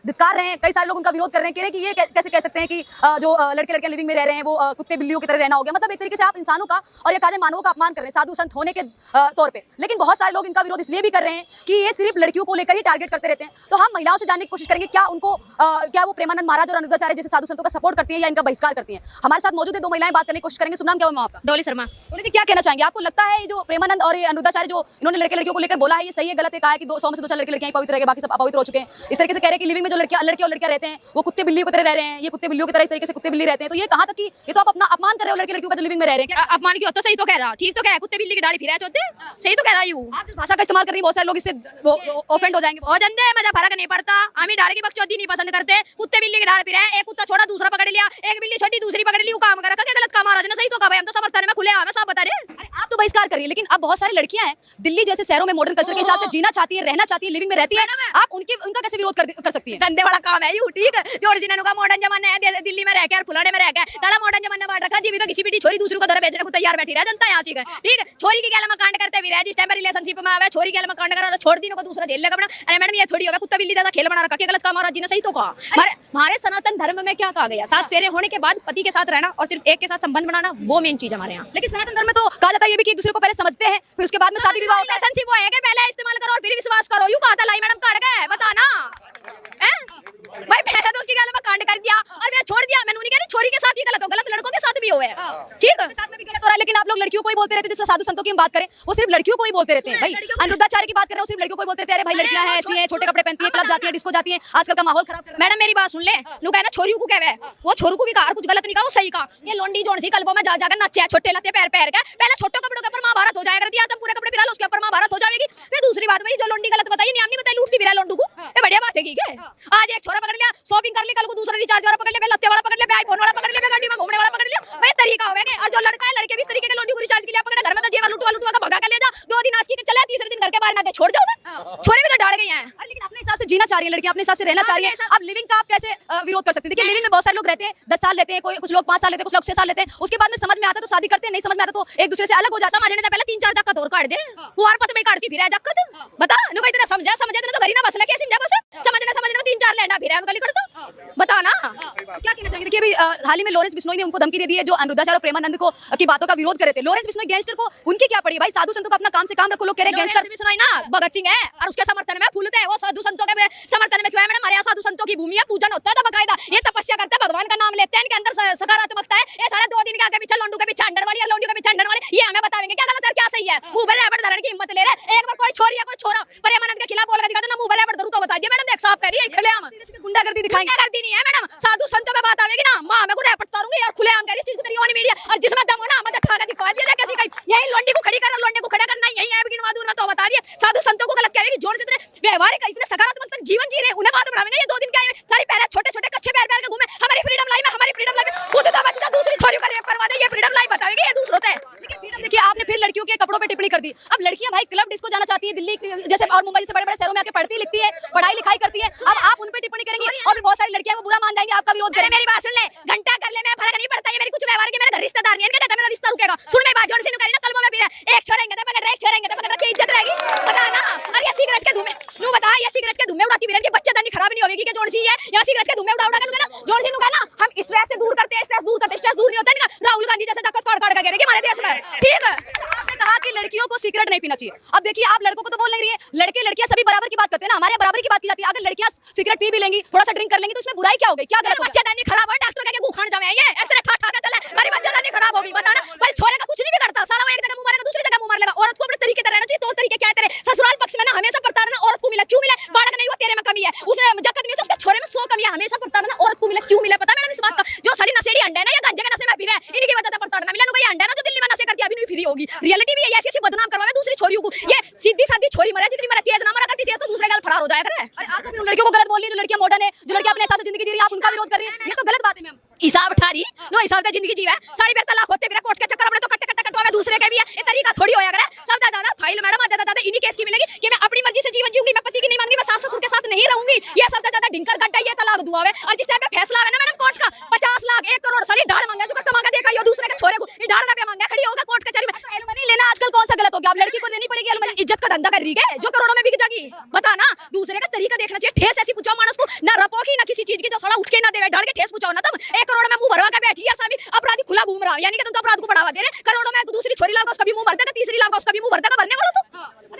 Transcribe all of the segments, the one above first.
धिक्कार रहे हैं, कई सारे लोग उनका विरोध कर रहे हैं, कह रहे हैं कि ये कैसे कह सकते हैं कि जो लड़के लड़कियां लिविंग में रह रहे हैं वो कुत्ते बिल्लियों की तरह रहना हो गया। मतलब एक तरीके से आप इंसानों का और ये काजे मानवों का अपमान कर रहे हैं साधु संत होने के तौर पे। लेकिन बहुत सारे लोग इनका विरोध इसलिए भी कर रहे हैं कि ये सिर्फ लड़कियों को लेकर ही टारगेट करते रहते हैं। तो हम महिलाओं से जानने की कोशिश करेंगे क्या उनको क्या वो प्रेमानंद महाराज और अनुद्धाचार्य जैसे साधु संतों का सपोर्ट करती है या इनका बहिष्कार करती है। हमारे साथ मौजूद है दो महिलाएं, बात करने की कोशिश करेंगे। सुनाम क्या हुआ आपका? डॉली शर्मा। डॉली जी, क्या कहना चाहेंगे? आपको लगता है जो प्रेमानंद और ये अनुद्धाचार्य जो इन्होंने लड़के लड़कियों को लेकर बोला है ये सही है गलत है? कहा है कि 100 में से 2 4 लड़के लड़कियां पवित्र है, बाकी सब अपवित्र हो चुके हैं। इस तरीके से कह रहे हैं कि लिविंग में जो लड़के और लड़कियां रहते हैं वो कुत्ते बिल्लियों की तरह रह रहे हैं, ये कुत्ते बिल्लियों की तरह इस तरीके से कुत्ते बिल्ली रहते हैं। तो ये कहां तक कि ये तो आप अपना अपमान कर रहे हो लड़के लड़कियों का जो लिविंग में रह रहे हैं। अपमान क्यों? तो सही तो कह रहा, ठीक तो कह, कुत्ते बिल्ली की दाढ़ी फिरा चोते, सही तो कह रहा हूं। आप जिस भाषा का इस्तेमाल कर रही हैं बहुत सारे लोग इससे ऑफेंड हो जाएंगे। हो जंदे मजा फर्क नहीं पड़ता, हमें डाल की बकचोदी नहीं पसंद करते। कुत्ते बिल्ली की डाल फिरा, एक कुत्ता छोड़ा दूसरा पकड़ लिया, एक बिल्ली छोटी दूसरी पकड़ ली, वो काम कर रखा, क्या गलत काम महाराज ने? सही तो कहा भाई, हम तो समर्थन में खुले आम है, सब बता रहे। अरे आप तो बहिष्कार कर रही है, लेकिन अब बहुत सारी लड़कियां हैं दिल्ली जैसे शहरों में मॉडर्न कल्चर के हिसाब से जीना चाहती है, रहना चाहती है, लिविंग में रहती है। आप उनका कैसे विरोध कर सकती है? धंधे वाला काम है यू, ठीक है। जोड़ जिन्होंने का मॉडर्न जमाना है, दिल्ली में रह के और फुलाने में रह के तड़ा मॉडर्न जमाना बांट रखा। जीवी तो किसी भी छोरी दूसरों को दर बेचने को तैयार बैठी रह जनता यहाँ ठीक है, ठीक है। छोरी की गैल में कांड करते भी रहे, जिस टाइम रिलेशनशिप में आवे छोरी गैल में कांड करा छोड़ दी को दूसरा झेल लेगा। अरे मैडम ये थोड़ी होगा कुत्ता बिल्ली ज्यादा खेल बना रखा, क्या गलत काम महाराज जी ने? सही तो कहा। हमारे सनातन धर्म में क्या कहा गया? 7 फेरे होने के बाद पति के साथ रहना और सिर्फ एक के साथ संबंध बनाना, वो मेन चीज हमारे यहाँ। लेकिन सनातन धर्म में तो कहा जाता है ये भी कि एक दूसरे को पहले समझते हैं फिर उसके बाद में शादी विवाह होता है। रिलेशनशिप वो है कि पहले इस्तेमाल करो और फिर विश्वास करो, यूं कहा था लाई मैडम काट गए, बताना भाई। पहले तो उसकी गल में कांड कर दिया और मैं छोड़ दिया। मैंने नहीं कह रही छोरी के साथ ही गलत हो, गलत लड़कों के साथ भी हो है, ठीक है, साथ में भी गलत हो रहा है। लेकिन आप लोग लड़कियों को ही बोलते रहते हैं, जैसे साधु संतों की हम बात करें वो सिर्फ लड़कियों को ही बोलते रहते हैं। भाई अनुद्धाचार्य की बात करें वो सिर्फ लड़कियों को ही बोलते रहते हैं, अरे भाई लड़कियां हैं ऐसी हैं, छोटे कपड़े पहनती है, क्लब जाती है, डिस्को जाती है, आजकल का माहौल खराब। मैडम मेरी बात सुन ले, नु कहना छोरियों को कहवे, वो छोरू को भी कहा कुछ गलत नहीं कहा, वो सही कहा। ये लोंडी जोड़ सी कल्बों में जा जाकर नच्चे छोटे लते पैर पैर के, पहले छोटे कपड़ों के ऊपर महाभारत हो जाएगा, दिया तब पूरे कपड़े पिरा लो उसके ऊपर महाभारत हो जाएगी। फिर दूसरी बात भाई जो लोंडी गलत बताई नहीं, हमने बताई लूटती फिरा लोंडू को, ये बढ़िया बात है की आज एक छोरा पकड़ लिया, शॉपिंग कर ली, कल को दूसरा रिचार्ज वाला पकड़ लिया, लत्ते वाला पकड़ लिया, आईफोन वाला पकड़ लिया, गाड़ी में घूमने वाला पकड़ लिया, भाई तरीका होगा। और जो लड़का है लड़के भी इस तरीके के लोंडी को रिचार्ज के लिए पकड़ा, घर में तो जेवर लुटवा का भगा के ले जा, 2 दिन आस्की के चले, तीसरे दिन घर के बाहर ना के छोड़ जाओ। छोरे भी तो डाल गई हैं। लेकिन अपने हिसाब से जीना चाह रही है लड़कियां, अपने हिसाब से रहना चाह रही है। अब लिविंग का आप कैसे विरोध कर सकते हैं? देखिए लिविंग में बहुत सारे लोग रहते हैं, 10 साल रहते हैं, कोई कुछ लोग 5 साल रहते हैं, कुछ लोग 6 साल रहते हैं, उसके बाद में समझ में आता है तो शादी करते हैं, नहीं समझ में आता तो एक दूसरे से अलग हो जाता है। समझने से पहले 3-4 जक्का तोड़ काट दे, कुआर पत में काटती फिर जक्कत बता नु कोई तेरा समझा तो घरी ना बसला के समझा बस समझने 3-4 लेना फिर उनका लिखड़ दो, बता ना क्या कहना चाहेंगे? देखिए अभी हाल ही में लॉरेंस बिश्नोई ने उनको धमकी दे दी है जो अनुद्धाचार्य और प्रेमानंद को की बातों का विरोध कर रहे थे। लॉरेंस बिश्नोई गैंगस्टर को उनकी क्या पड़ी? भाई साधु संतों को अपना काम से काम रखो, लोग कह रहे हैं गैंगस्टर भी सुनाई ना भगत सिंह है और उसके समर्थन में फूलते हैं। वो साधु संतों के समर्थन में क्यों है? मैडम हमारे यहाँ साधु संतों की भूमि है, पूजन होता है बकायदा, ये तपस्या करते हैं, भगवान का नाम लेते हैं, इनके अंदर सकारात्मकता है। ये साढ़े 2 दिन के आगे पीछे लोंडू के पीछे अंडर वाली और लोंडू के पीछे अंडर वाली, ये हमें बताएंगे क्या गलत है क्या सही है? मुंह पर रबड़ धरने की हिम्मत ले रहे। एक बार कोई छोरी या कोई छोरा प्रेमानंद के खिलाफ बोल के दिखा दो ना, मुंह पर रबड़ धरू तो बता दिए मैडम, देख साफ कह रही है खुलेआम गुंडागर्दी दिखाएंगे। करती नहीं है मैडम, साधु संतों में बात आवेगी ना मां मैं को रैपट तारूंगी और खुलेआम कह रही चीज को तेरी ओन मीडिया और जिसमें दम हो ना मत ठा के दिखा दिया कैसी कहीं। यही लोंडी को खड़ी कर, लोंडे को खड़ा करना यही है बिगिन मादूर में तो बता दिए। साधु संतों को गलत कहेगी, जोर से इतने व्यवहारिक इतने सकारात्मक तक जीवन जी रहे, उन्हें बात बढ़ावेंगे। ये 2 दिन के आए सारी पैर छोटे छोटे कच्चे पैर पैर के घूमे, हमारी फ्रीडम लाइफ है, हमारी फ्रीडम लाइफ खुद दबा चुका, दूसरी छोरी को रेप करवा दे, ये फ्रीडम लाइफ बतावेगी ये दूसरों से। लेकिन फ्रीडम देखिए आपने फिर लड़कियों के कपड़ों पे टिप्पणी कर दी। अब लड़कियां भाई क्लब डिस्को जाना चाहती है, दिल्ली जैसे और मुंबई जैसे बड़े-बड़े शहरों में आके पढ़ती लिखती है, पढ़ाई लिखाई करती है, अब आप उन पे टिप्पणी करेंगी और बहुत सारी लड़कियां वो बुरा मान जाएंगी, आपका विरोध करेंगे। मेरी बात सुन ले, घंटा कर ले, मेरा फर्क नहीं पड़ता, ये मेरी कुछ व्यवहार के मेरे घर रिश्तेदार नहीं है, इनका मेरा रिश्ता रुकेगा। सुन मेरी बात, जोड़ से नु करी ना कलमों में भी रहे, एक छोरेंगे तो पकड़, एक छोरेंगे तो पकड़, की इज्जत रहेगी, बता ना। और ये सिगरेट के धुएं नु बता, ये सिगरेट के धुएं उड़ाती बिरन के बच्चे दानी खराब नहीं होगी कि जोड़ सी है या सिगरेट के धुएं उड़ा उड़ा के ना जोड़ सी नु कहना हम स्ट्रेस से दूर करते हैं, स्ट्रेस दूर करते हैं, स्ट्रेस दूर नहीं होता इनका। राहुल गांधी जैसे ताकत काट काट के कह रहे हमारे देश में, ठीक है। आपने कहा कि लड़कियों को सिगरेट नहीं पीना चाहिए, अब देखिए आप लड़कों को तो बोल नहीं रही है, लड़के लड़कियां सभी बराबर की बात करते हैं ना, हमारे बराबर की बात की जाती है। अगर लड़कियां सिगरेट पी भी लेंगी, थोड़ा सा ड्रिंक कर लेंगी तो इसमें बुराई क्या हो गई? क्या गलत? बच्चे दानी खराब हो, डॉक्टर कह के खान जावे ये एक्सरे ठा ठा के चले, मेरी बच्चे दानी खराब होगी, बता ना। भाई छोरे का कुछ नहीं बिगड़ता, साला वो एक जगह मुंह मारेगा दूसरी जगह मुंह मार लेगा। औरत को अपने तरीके से रहना चाहिए, तौर तरीके क्या है तेरे? ससुराल पक्ष में ना हमेशा प्रताड़ना औरत को मिला, क्यों मिला? बालक नहीं हुआ तेरे में कमी है, उसने जकत नहीं है उसके छोरे में 100 कमी है, हमेशा प्रताड़ना औरत को मिला, क्यों मिला? पता मैडम इस बात का? जो सड़ी नशेड़ी अंडा है ना या गांजे के नशे में पी रहे हैं, इनकी वजह से प्रताड़ना मिला। कोई अंडा ना जो दिल्ली में नशे करती है अभी नहीं फ्री होगी, रियलिटी भी है, ऐसी ऐसी बदनाम करवावे दूसरी छोरियों को। ये सीधी सादी छोरी मरे, जितनी मरे तेज ना मरा करती थी तो दूसरे गाल फरार हो जाया करे। अरे आप तो फिर उन लड़कियों को गलत बोल रही है जो लड़कियां मॉडर्न है, जो लड़कियां अपने हिसाब से जिंदगी जी रही है, आप उनका विरोध कर रही हैं, ये तो गलत बात है मैम। हिसाब ठारी नो हिसाब से जिंदगी जीवे, साड़ी बेर तलाक होते बिना कोर्ट के चक्कर अपने तो कट कट कटवावे दूसरे के भी है, ये तरीका थोड़ी होया करे। सबसे ज्यादा फाइल मैडम ज्यादा इन्हीं केस की मिलेगी कि मैं अपनी मर्जी से जीवन जीऊंगी, मैं पति की नहीं मानूंगी, मैं सास ससुर के साथ नहीं रहूंगी, ये सबसे ज्यादा ढिंकर गड्ढा ये तलाक दुआ है। और जिस टाइम पे फैसला है ना मैडम कोर्ट का 50 लाख 1 करोड़ सारी ढाल मांगे जो कमा के देखा यो दूसरे के छोरे को ये ढाल रुपया मांगा खड़ी होगा कोर्ट कचहरी में। तो एलमनी लेना आजकल कौन सा गलत हो गया? अब लड़की को देनी पड़ेगी एलमनी, इज्जत का धंधा कर रही है जो करोड़ों में बिक जाएगी, बता ना। दूसरे का तरीका देखना चाहिए, ठेस ऐसी पूछो मानस को ना छोरा पोखी ना किसी चीज की जो साला उठ के ना देवे, ढाल के ठेस पूछाओ ना तुम। 1 करोड़ में मुंह भरवा के बैठी है सामी, अपराधी खुला घूम रहा है, यानी कि तुम तो अपराध को बढ़ावा दे रहे। करोड़ों में दूसरी छोरी लाओ उसका भी मुंह भर देगा, तीसरी लाओ उसका भी मुंह भर देगा, भरने वाला तुम।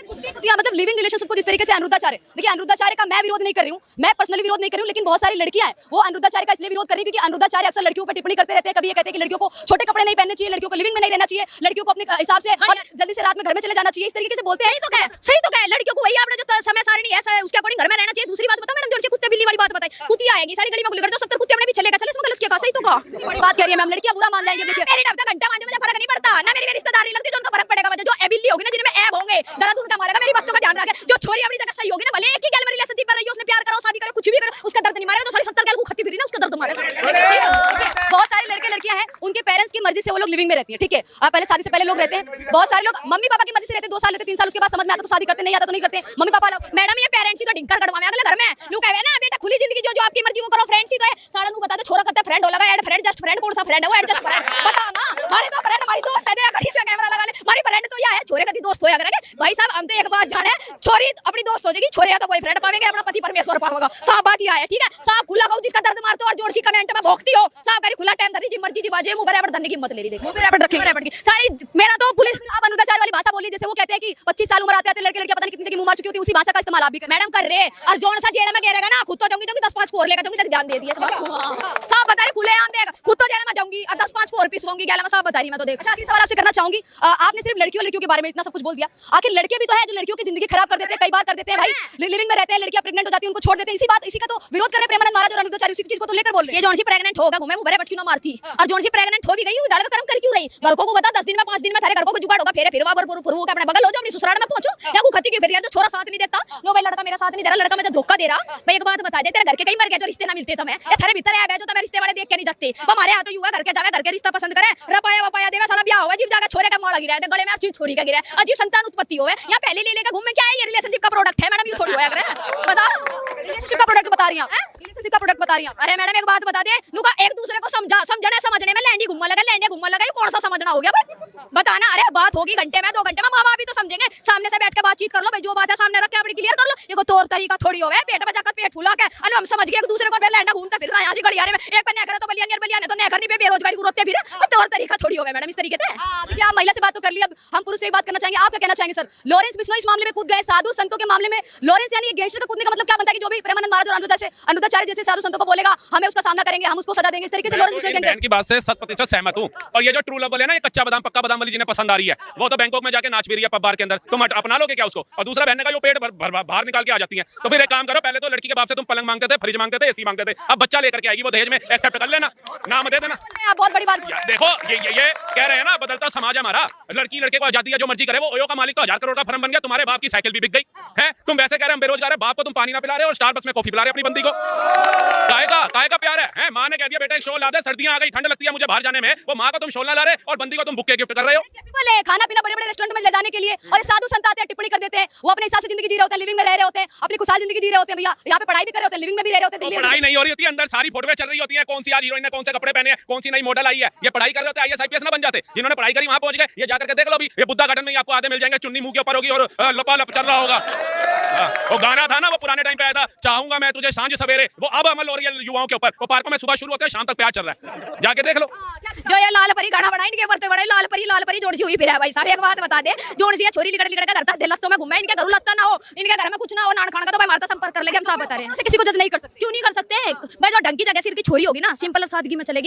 मतलब लिविंग रिलेशनशिप को जिस तरीके से अनिरुद्धाचार्य, देखिए अनिरुद्धाचार्य का मैं विरोध नहीं कर रही हूँ, मैं पर्सनली विरोध नहीं कर रही हूँ, लेकिन बहुत सारी लड़कियां हैं वो अनिरुद्धाचार्य का इसलिए विरोध कर रही है क्योंकि अनिरुद्धाचार्य अक्सर लड़कियों पर टिप्पणी करते रहते हैं। कभी ये कहते हैं कि लड़कियों को छोटे कपड़े नहीं पहनने चाहिए, लड़कियों को लिविंग में नहीं रहना चाहिए, लड़कियों को अपने हिसाब से और जल्दी से रात में घर में चले जाना चाहिए, इस तरीके से बोलते हैं। सही तो कहे, लड़कियों को वही आपने जो समय सारणी है उसके अकॉर्डिंग घर में रहना चाहिए। दूसरी बात बताओ मैडम, जो कुत्ते बिल्ली वाली बात बताई, कुत्ती आएगी सारी गली में गुली कर दो, 70 कुत्ते हमने भी चलेगा, चले इसमें गलत क्या कहा? सही तो कहा, बड़ी बात कह रही है मैम, लड़कियां बुरा मान जाएंगे। देखिए मेरी डबता घंटा मान, मुझे फर्क नहीं पड़ता ना, मेरी रिश्तेदारी लगती है जो उनको फर्क पड़ेगा। जो बिल्ली होगी ना, जिनमें ऐब होंगे, दर्द उनका मारेगा, मेरी बातों का ध्यान रखे। जो छोरी अपनी जगह सही होगी ना, भले एक ही गैल में रिलेशनशिप पर रही हो, उसने प्यार करो, शादी करो, कुछ भी करो, उसका दर्द नहीं मारेगा। तो सारी 70 गैल को खत्ती फिरी ना, उसका दर्द मारेगा। बहुत सारे लड़के लड़कियां हैं, उनके पेरेंट्स की मर्जी से वो लोग लिविंग में रहती है, ठीक है। पहले शादी से पहले लोग रहते हैं, बहुत सारे लोग मम्मी पापा की मर्जी से रहते हैं, 2 साल रहते, 3 साल, उसके बाद समझ में आता तो शादी करते, नहीं आता तो नहीं करते। मम्मी पापा मैडम ये पेरेंट्स ही तो डिंकर कटवावे अगले घर में। नु कहवे ना बेटा खुली जिंदगी जो आपकी मर्जी वो करो, फ्रेंड्स ही तो है। साला नु बता दे छोरा कहता है फ्रेंड हो लगा, ऐड फ्रेंड जस्ट फ्रेंड, कौन सा फ्रेंड है वो? एडजस्ट फ्रेंड बता ना। हमारे तो फ्रेंड हमारी दोस्त है, घड़ी से कैमरा लगा ले, हमारी फ्रेंड तो यह है, छोरे कदी दोस्त होया करेंगे। भाई साहब हम तो एक बात जाने, छोरी अपनी दोस्त हो जाएगी, छोरे या तो बॉयफ्रेंड पावेंगे, अपना पति परमेश्वर पावेगा। साफ बात यह है, ठीक है। साफ खुला कहूं, जिसका दर्द मारते हो और जोर सी कमेंट में भोंकती हो, साफ करी खुला टाइम धरी जी मर्जी जी बाजे, मुंह बराबर धरने की हिम्मत ले ली। देखो बराबर रखी बराबर की सारी मेरा तो पुलिस। आप अनुदाचार वाली भाषा बोली, जैसे वो कहते हैं कि 25 साल उम्र आते आते लड़के लड़कियां पता नहीं कितने की मुंह मार चुकी होती है, उसी भाषा का इस्तेमाल आप भी कर मैडम कर रहे। और जोन सा जेल में कह रहेगा ना, खुद तो जाऊंगी 10-5 फोर लेकर जाऊंगी, तक ध्यान दे दिया साहब बता रही खुले आम देगा, खुद तो जेल में जाऊंगी और 10-5 फोर पिसवाऊंगी गैला में, साहब बता रही। मैं तो देख आखिरी सवाल आपसे करना चाहूंगी, आपने सिर्फ लड़कियों के बारे में इतना सब कुछ बोल दिया, आखिर लड़के भी तो है जो लड़कियों की जिंदगी खराब कर देते हैं, कई बार कर देते हैं भाई। लिविंग में रहते हैं, लड़कियां प्रेग्नेंट हो जाती है, उनको छोड़ देते हैं, इसी का तो विरोध कर रहे प्रेमानंद महाराज और अनिरुद्धाचार्य, उसी चीज को तो लेकर बोल रहे हैं। ये जोन सी प्रेग्नेंट होगा घूमे मुबरे पटकी ना मारती, और जोन सी प्रेग्नेंट हो भी गई डाल कर कर्म कर क्यों रही? घर को बता 10 दिन में 5 दिन में थारे घर को जुगाड़ होगा, फिर वाबर पुरु के अपने बगल हो जाओ, अपनी ससुराल में पहुंचो, या को खती की फिर यार जो छोरा साथ नहीं देता, नो भाई लड़का मेरा साथ नहीं दे रहा, लड़का मुझे धोखा दे रहा। भाई एक बात बता दे, तेरे घर के कई मर गए जो रिश्ते ना मिलते तुम्हें, ये थारे भीतर है जो तुम्हें रिश्ते वाले देख के नहीं जाते। हमारे यहाँ तो युवा घर के जावे, घर के रिश्ता पसंद करे, रपाया वपाया देवे, साला ब्याह होवे, जीव जाके छोरे का मोड़ गिरा है, गले में अजीब छोरी का गिरा है, अजीब संतान उत्पत्ति होवे, या पहले ले लेकर घूम में क्या है? ये रिलेशनशिप का प्रोडक्ट है मैडम, ये थोड़ी होया करे। बता रिलेशनशिप का प्रोडक्ट बता रही हैं, रिलेशनशिप का प्रोडक्ट बता रही हैं। अरे मैडम एक बात बता दे, लुका एक दूसरे को समझने में लैंडी घुमा लगा, कौन सा समझना हो गया भाई? बताना। अरे बात होगी घंटे में 2 घंटे में, माँ बाप भी तो समझेंगे, सामने से बैठ के बातचीत कर लो भाई, जो बात है सामने रख के अपनी क्लियर कर लो। ये को तौर तरीका थोड़ी होवे, पेट में जाकर पेट फुला के अरे हम समझ गए एक दूसरे को लैंडा घूमता फिर रहा है, आज गड़ियारे में एक पे नहीं करे तो बलियान तो नहीं करनी पे बेरोजगारी को रोते फिर, तौर तरीका थोड़ी होवे मैडम इस तरीके से। देखिए आप महिला से बात तो कर ली, अब हम पुरुष से एक बात करना चाहेंगे, आप क्या कहना चाहेंगे सर? लॉरेंस बिश्नोई इस मामले में कूद गए, साधु संतों के मामले में लॉरेंस यानी गैंगस्टर का कूदने का मतलब क्या बनता है कि जो भी प्रेमानंद महाराज और अनिरुद्धाचार्य जैसे साधु संतों को बोलेगा हमें उसका सामना करेंगे, हम उसको सजा देंगे, इस तरीके से लॉरेंस बिश्नोई की बात से 100% सहमत हूं। और ये जो ट्रू लव है ना, ये कच्चा बादाम पक्का बादाम वाली जिन्हें पसंद आ रही है, वो तो बैंकॉक में जाके नाच भी रही है पब बार के अंदर, तुम अपना लोगे क्या उसको? और दूसरा बहन का जो पेट बाहर निकाल के आ जाती है, तो फिर एक काम करो, पहले तो लड़की के बाप से तुम पलंग मांगते थे, फ्रिज मांगते थे, एसी मांगते थे, अब बच्चा लेकर के आएगी वो दहेज में, एक्सेप्ट कर लेना, नाम दे देना। आप बहुत बड़ी बात देखो ये कह रहे हैं ना, बदलता समाज है हमारा, लड़की लड़के को आजादी है, जो मर्जी करे। वो ओयो का मालिक तो 1000 करोड़ का फर्म बन गया, तुम्हारे बाप की साइकिल भी बिक गई है। तुम वैसे कह रहे हैं हम बेरोजगार है, बाप को तुम पानी ना पिला रहे और स्टारबक्स में कॉफी पिला रहे अपनी बंदी को। काय का प्यार है? माँ ने कह दिया बेटा एक शॉल ला दे, सर्दियां आ गई, ठंड लगती है मुझे बाहर जाने में, वो माँ को तुम शॉल ना ला रहे और बंदी को तुम बुके गिफ्ट कर रहे हो। खाना पीना बड़े बड़े रेस्टोरेंट में ले जाने के लिए, और साधु संत आते हैं टिप्पणी कर देते हैं, वो अपने हिसाब से जिंदगी जी रहे होते हैं, लिविंग में रह रहे होते हैं, अपनी खुशहाल जिंदगी जी रहे होते हैं। भैया यहाँ पे पढ़ाई भी कर रहे होते हैं, लिविंग में भी रह रहे होते हैं। पढ़ाई नहीं हो रही होती है, अंदर सारी फोटोएं चल रही होती हैं, कौन सी आज हीरोइन ने कौन से कपड़े पहने हैं, कौन सी नई मॉडल आई है, ये पढ़ाई कर रहे होते हैं, IAS IPS ना बन जाते। जिन्होंने पढ़ाई करी वहां पहुंच गए, ये जाकर के देख लो अभी, ये बुद्धा गार्डन में आपको आधे मिल जाएंगे, चुन्नी मुंह के ऊपर होगी और लपालप चल रहा होगा। वो गाना था ना, वो पुराने टाइम पे आया था, चाहूंगा मैं तुझे सांझ सवेरे, वो अब अमल हो रही है युवाओं के ऊपर। वो पार्कों में सुबह शुरू होते हैं, शाम तक प्यार चल रहा है, जाके देख लो। जो ये लाल परी गाना बनाई इनके बरते बड़े लाल परी जोड़ सी हुई फिर है भाई साहब। एक बात बता दे, जोड़ सी छोरी लिकड़ लिकड़ का करता दिल तो मैं घूमे, इनके घर लगता ना हो, इनके घर में कुछ ना हो, नान खान का तो भाई मारता संपर्क कर लेके हम साहब बता रहे हैं। किसी को जज नहीं कर सकते, क्यों नहीं कर सकते भाई? जो ढंग की जगह सिर की छोरी होगी ना, सिंपल और सादगी में चलेगी।